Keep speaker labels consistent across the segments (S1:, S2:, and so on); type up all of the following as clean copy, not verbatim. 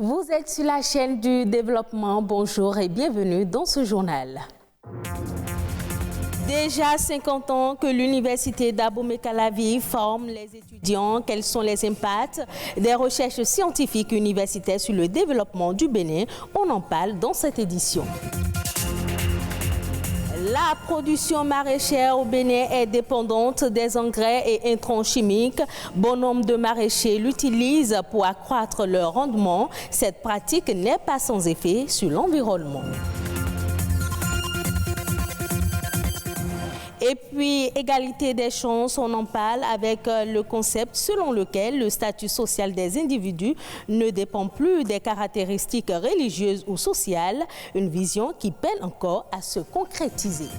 S1: Vous êtes sur la chaîne du développement. Bonjour et bienvenue dans ce journal. Déjà 50 ans que l'université d'Abomey-Calavi forme les étudiants. Quels sont les impacts des recherches scientifiques universitaires sur le développement du Bénin? On en parle dans cette édition. La production maraîchère au Bénin est dépendante des engrais et intrants chimiques. Bon nombre de maraîchers l'utilisent pour accroître leur rendement. Cette pratique n'est pas sans effet sur l'environnement. Et puis, égalité des chances, on en parle avec le concept selon lequel le statut social des individus ne dépend plus des caractéristiques religieuses ou sociales, une vision qui peine encore à se concrétiser.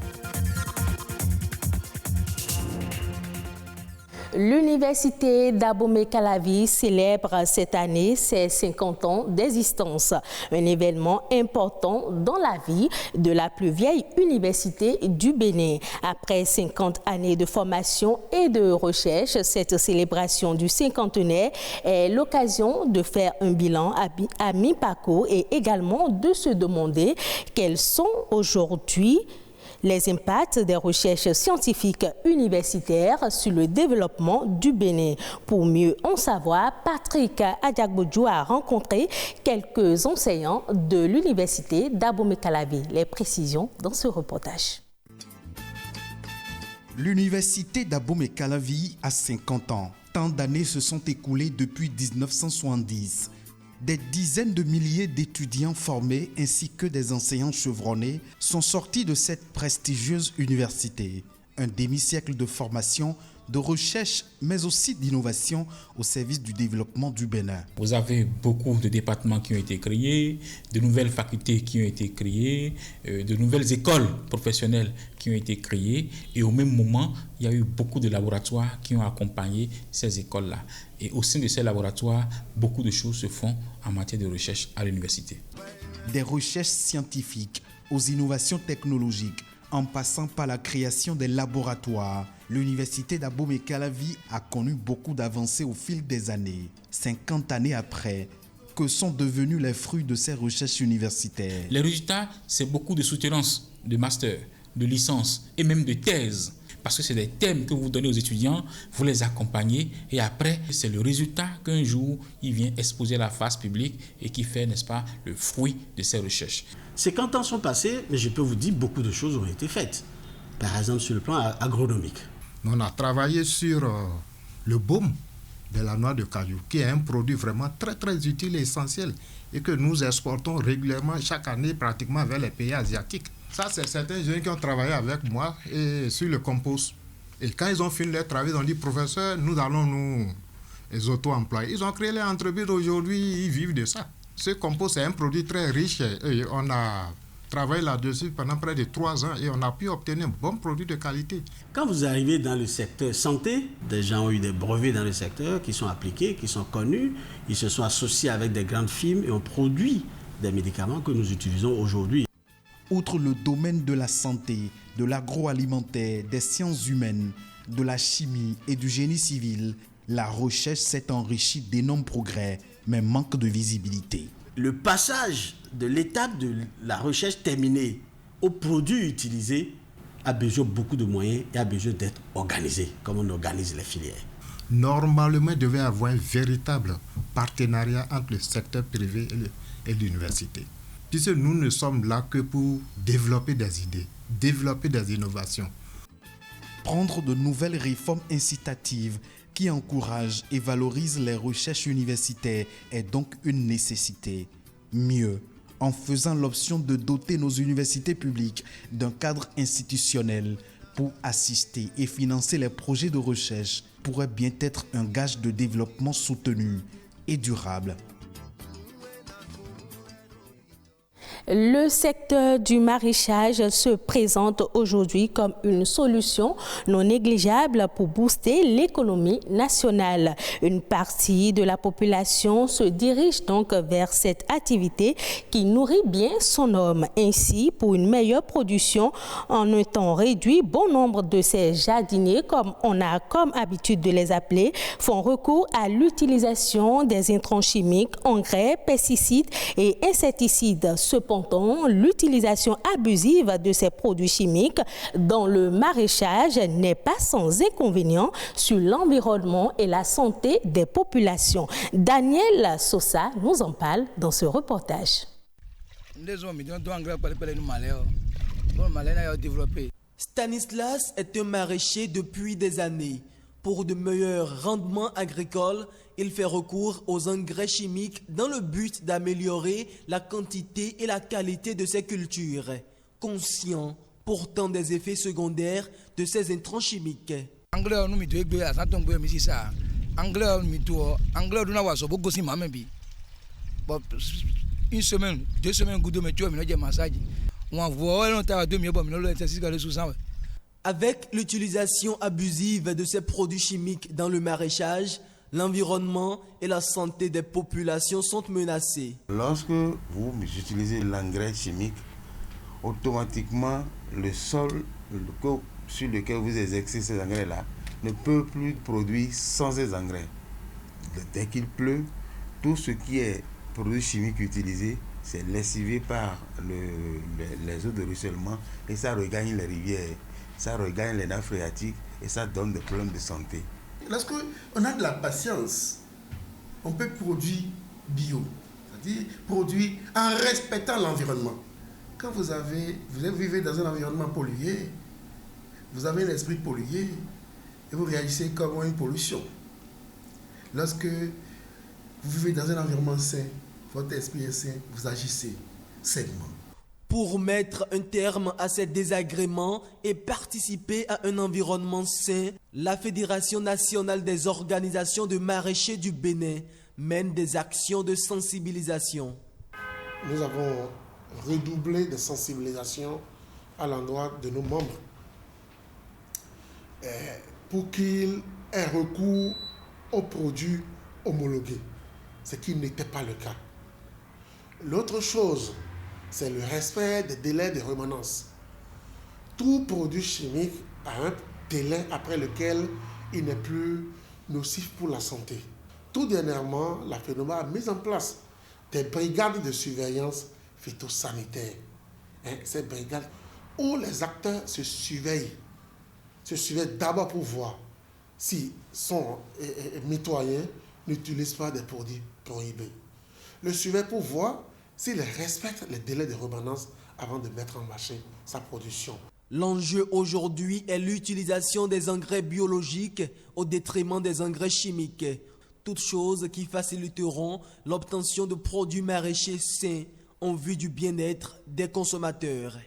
S1: L'université d'Abomey-Calavi célèbre cette année ses 50 ans d'existence, un événement important dans la vie de la plus vieille université du Bénin. Après 50 années de formation et de recherche, cette célébration du cinquantenaire est l'occasion de faire un bilan à mi-parcours et également de se demander quels sont aujourd'hui les impacts des recherches scientifiques universitaires sur le développement du Bénin. Pour mieux en savoir, Patrick Adiagbodjou a rencontré quelques enseignants de l'université d'Abomey-Calavi. Les précisions dans ce reportage.
S2: L'université d'Abomey-Calavi a 50 ans. Tant d'années se sont écoulées depuis 1970. Des dizaines de milliers d'étudiants formés ainsi que des enseignants chevronnés sont sortis de cette prestigieuse université. Un demi-siècle de formation, de recherche, mais aussi d'innovation au service du développement du Bénin.
S3: Vous avez beaucoup de départements qui ont été créés, de nouvelles facultés qui ont été créées, de nouvelles écoles professionnelles qui ont été créées. Et au même moment, il y a eu beaucoup de laboratoires qui ont accompagné ces écoles-là. Et au sein de ces laboratoires, beaucoup de choses se font en matière de recherche à l'université.
S2: Des recherches scientifiques aux innovations technologiques, en passant par la création des laboratoires, l'université d'Abomey-Calavi a connu beaucoup d'avancées au fil des années. 50 années après, que sont devenus les fruits de ces recherches universitaires?
S3: Les résultats, c'est beaucoup de soutenance, de master, de licence et même de thèse. Parce que c'est des thèmes que vous donnez aux étudiants, vous les accompagnez et après, c'est le résultat qu'un jour, il vient exposer à la face publique et qui fait, n'est-ce pas, le fruit de ces recherches.
S4: 50 ans sont passés, mais je peux vous dire beaucoup de choses ont été faites. Par exemple, sur le plan agronomique.
S5: On a travaillé sur le baume de la noix de cajou, qui est un produit vraiment très très utile et essentiel et que nous exportons régulièrement chaque année pratiquement vers les pays asiatiques. Ça, c'est certains jeunes qui ont travaillé avec moi et sur le compost. Et quand ils ont fini leur travail, ils ont dit, professeur, nous allons nous auto-employer. Ils ont créé leur entreprise aujourd'hui, ils vivent de ça. Ce compost est un produit très riche et on a travaillé là-dessus pendant près de 3 ans et on a pu obtenir un bon produit de qualité.
S4: Quand vous arrivez dans le secteur santé, des gens ont eu des brevets dans le secteur qui sont appliqués, qui sont connus. Ils se sont associés avec des grandes firmes et ont produit des médicaments que nous utilisons aujourd'hui.
S2: Outre le domaine de la santé, de l'agroalimentaire, des sciences humaines, de la chimie et du génie civil, la recherche s'est enrichie d'énormes progrès, mais manque de visibilité.
S4: Le passage de l'étape de la recherche terminée au produit utilisé a besoin de beaucoup de moyens et a besoin d'être organisé, comme on organise les filières.
S5: Normalement, il devait y avoir un véritable partenariat entre le secteur privé et l'université. Puisque nous ne sommes là que pour développer des idées, développer des innovations.
S2: Prendre de nouvelles réformes incitatives qui encouragent et valorisent les recherches universitaires est donc une nécessité. Mieux, en faisant l'option de doter nos universités publiques d'un cadre institutionnel pour assister et financer les projets de recherche pourrait bien être un gage de développement soutenu et durable.
S1: Le secteur du maraîchage se présente aujourd'hui comme une solution non négligeable pour booster l'économie nationale. Une partie de la population se dirige donc vers cette activité qui nourrit bien son homme. Ainsi, pour une meilleure production en un temps réduit, bon nombre de ces jardiniers, comme on a comme habitude de les appeler, font recours à l'utilisation des intrants chimiques, engrais, pesticides et insecticides. Cependant, l'utilisation abusive de ces produits chimiques dans le maraîchage n'est pas sans inconvénient sur l'environnement et la santé des populations. Daniel Sosa nous en parle dans ce reportage.
S6: Stanislas est un maraîcher depuis des années. Pour de meilleurs rendements agricoles, il fait recours aux engrais chimiques dans le but d'améliorer la quantité et la qualité de ses cultures, conscient pourtant des effets secondaires de ces intrants chimiques.
S7: Une semaine, 2 semaines,
S6: Avec l'utilisation abusive de ces produits chimiques dans le maraîchage, l'environnement et la santé des populations sont menacés.
S8: Lorsque vous utilisez l'engrais chimique, automatiquement le sol sur lequel vous exercez ces engrais-là ne peut plus produire sans ces engrais. Dès qu'il pleut, tout ce qui est produit chimique utilisé, c'est lessivé par les eaux de ruissellement et ça regagne les rivières, ça regagne les nappes phréatiques et ça donne des problèmes de santé.
S9: Lorsqu'on a de la patience, on peut produire bio, c'est-à-dire produire en respectant l'environnement. Quand vous vivez dans un environnement pollué, vous avez un esprit pollué et vous réagissez comme une pollution. Lorsque vous vivez dans un environnement sain, votre esprit est sain, vous agissez sainement.
S6: Pour mettre un terme à ces désagréments et participer à un environnement sain, la Fédération nationale des organisations de maraîchers du Bénin mène des actions de sensibilisation.
S9: Nous avons redoublé de sensibilisation à l'endroit de nos membres pour qu'ils aient recours aux produits homologués, ce qui n'était pas le cas. L'autre chose, c'est le respect des délais de remanence. Tout produit chimique a un délai après lequel il n'est plus nocif pour la santé. Tout dernièrement, la FENOMA a mis en place des brigades de surveillance phytosanitaire. Ces brigades où les acteurs se surveillent d'abord pour voir si son mitoyen n'utilise pas des produits prohibés. Le surveille pour voir s'il respecte les délais de remanence avant de mettre en marché sa production.
S6: L'enjeu aujourd'hui est l'utilisation des engrais biologiques au détriment des engrais chimiques. Toutes choses qui faciliteront l'obtention de produits maraîchers sains en vue du bien-être des consommateurs.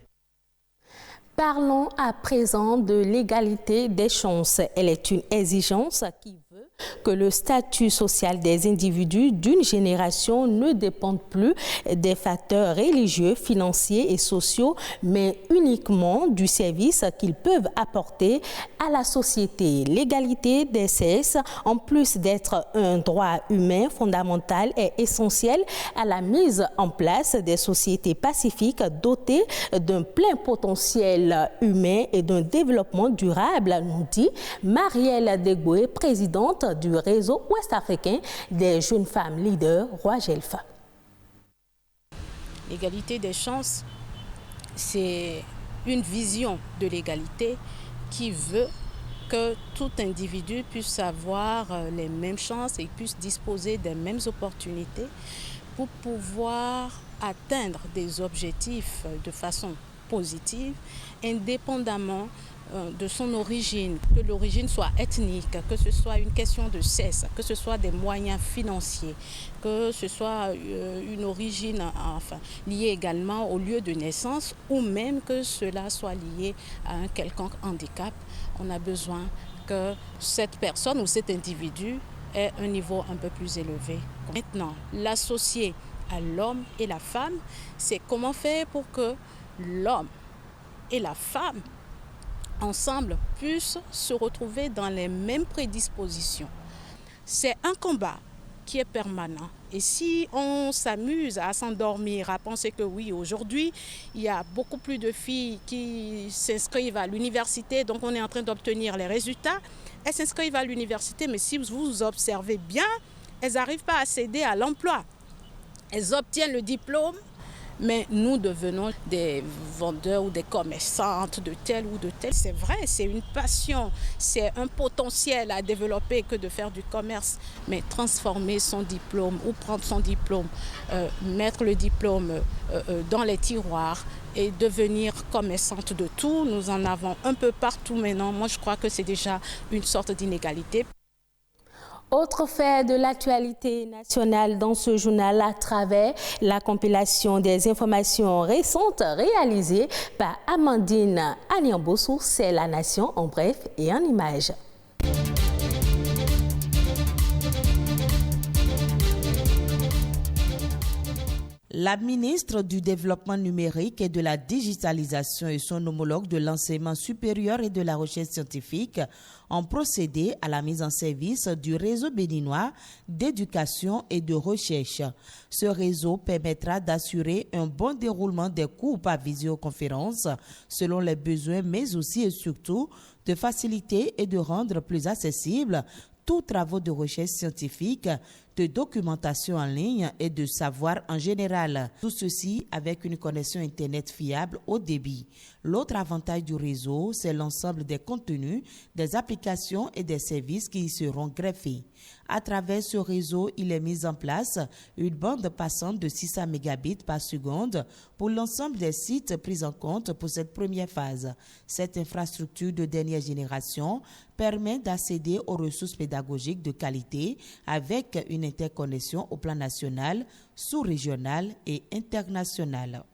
S1: Parlons à présent de l'égalité des chances. Elle est une exigence qui veut que le statut social des individus d'une génération ne dépende plus des facteurs religieux, financiers et sociaux, mais uniquement du service qu'ils peuvent apporter à la société. L'égalité des sexes, en plus d'être un droit humain fondamental, est essentielle à la mise en place des sociétés pacifiques dotées d'un plein potentiel humain et d'un développement durable, nous dit Marielle Degboé, présidente du réseau ouest-africain des jeunes femmes leaders Roi Gelfa.
S10: L'égalité des chances, c'est une vision de l'égalité qui veut que tout individu puisse avoir les mêmes chances et puisse disposer des mêmes opportunités pour pouvoir atteindre des objectifs de façon positive, indépendamment de son origine, que l'origine soit ethnique, que ce soit une question de sexe, que ce soit des moyens financiers, que ce soit une origine liée également au lieu de naissance ou même que cela soit lié à un quelconque handicap. On a besoin que cette personne ou cet individu ait un niveau un peu plus élevé. Maintenant, l'associer à l'homme et la femme, c'est comment faire pour que l'homme et la femme, ensemble, puissent se retrouver dans les mêmes prédispositions. C'est un combat qui est permanent. Et si on s'amuse à s'endormir, à penser que oui, aujourd'hui, il y a beaucoup plus de filles qui s'inscrivent à l'université, donc on est en train d'obtenir les résultats. Elles s'inscrivent à l'université, mais si vous observez bien, elles n'arrivent pas à accéder à l'emploi. Elles obtiennent le diplôme, mais nous devenons des vendeurs ou des commerçantes de tel ou de tel. C'est vrai, c'est une passion, c'est un potentiel à développer que de faire du commerce. Mais transformer son diplôme ou prendre son diplôme, mettre le diplôme dans les tiroirs et devenir commerçante de tout, nous en avons un peu partout maintenant. Moi, je crois que c'est déjà une sorte d'inégalité.
S1: Autre fait de l'actualité nationale dans ce journal à travers la compilation des informations récentes réalisées par Amandine Aniambossou, c'est La Nation en bref et en images.
S11: La ministre du Développement numérique et de la digitalisation et son homologue de l'enseignement supérieur et de la recherche scientifique ont procédé à la mise en service du réseau béninois d'éducation et de recherche. Ce réseau permettra d'assurer un bon déroulement des cours par visioconférence selon les besoins, mais aussi et surtout de faciliter et de rendre plus accessibles tous travaux de recherche scientifique, de documentation en ligne et de savoir en général. Tout ceci avec une connexion Internet fiable au débit. L'autre avantage du réseau, c'est l'ensemble des contenus, des applications et des services qui y seront greffés. À travers ce réseau, il est mis en place une bande passante de 600 mégabits par seconde pour l'ensemble des sites pris en compte pour cette première phase. Cette infrastructure de dernière génération permet d'accéder aux ressources pédagogiques de qualité avec une interconnexion au plan national, sous-régional et international.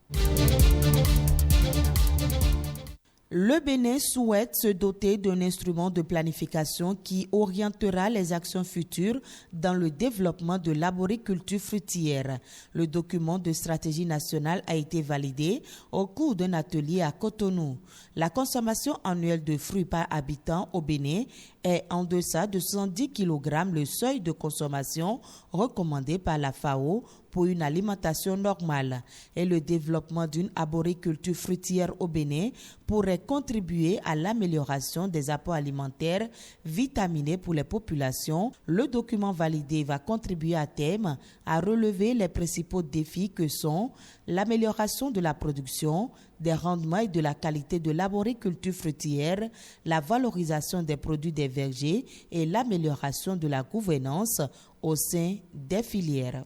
S11: Le Bénin souhaite se doter d'un instrument de planification qui orientera les actions futures dans le développement de l'arboriculture fruitière. Le document de stratégie nationale a été validé au cours d'un atelier à Cotonou. La consommation annuelle de fruits par habitant au Bénin est en deçà de 110 kg, le seuil de consommation recommandé par la FAO pour une alimentation normale. Et le développement d'une arboriculture fruitière au Bénin pourrait contribuer à l'amélioration des apports alimentaires vitaminés pour les populations. Le document validé va contribuer à terme à relever les principaux défis que sont l'amélioration de la production, des rendements et de la qualité de l'arboriculture fruitière, la valorisation des produits des vergers et l'amélioration de la gouvernance au sein des filières.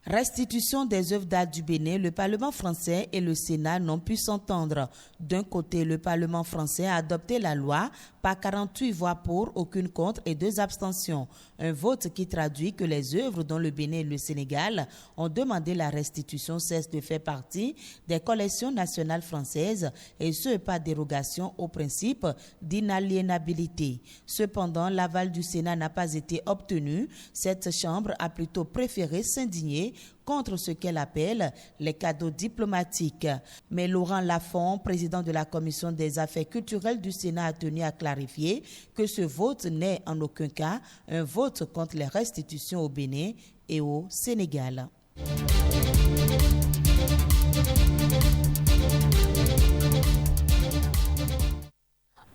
S11: Restitution des œuvres d'art du Bénin, le Parlement français et le Sénat n'ont pu s'entendre. D'un côté, le Parlement français a adopté la loi par 48 voix pour, aucune contre et 2 abstentions. Un vote qui traduit que les œuvres dont le Bénin et le Sénégal ont demandé la restitution cessent de faire partie des collections nationales françaises et ce par dérogation au principe d'inaliénabilité. Cependant, l'aval du Sénat n'a pas été obtenu. Cette Chambre a plutôt préféré s'indigner contre ce qu'elle appelle les cadeaux diplomatiques. Mais Laurent Lafont, président de la Commission des affaires culturelles du Sénat, a tenu à clarifier que ce vote n'est en aucun cas un vote contre les restitutions au Bénin et au Sénégal.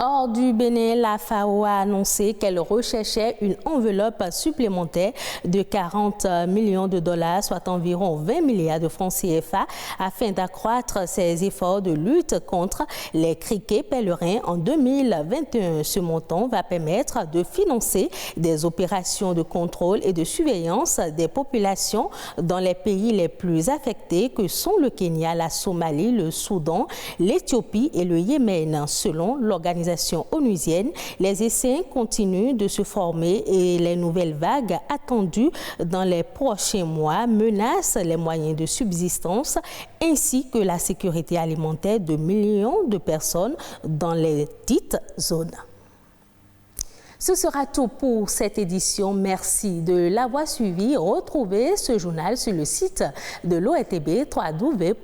S1: Hors du Bénin, la FAO a annoncé qu'elle recherchait une enveloppe supplémentaire de 40 millions de dollars, soit environ 20 milliards de francs CFA, afin d'accroître ses efforts de lutte contre les criquets pèlerins en 2021. Ce montant va permettre de financer des opérations de contrôle et de surveillance des populations dans les pays les plus affectés que sont le Kenya, la Somalie, le Soudan, l'Éthiopie et le Yémen. Selon l'organisation onusienne, les essais continuent de se former et les nouvelles vagues attendues dans les prochains mois menacent les moyens de subsistance ainsi que la sécurité alimentaire de millions de personnes dans les dites zones. Ce sera tout pour cette édition. Merci de l'avoir suivi. Retrouvez ce journal sur le site de l'ORTB, www.ortb.bj.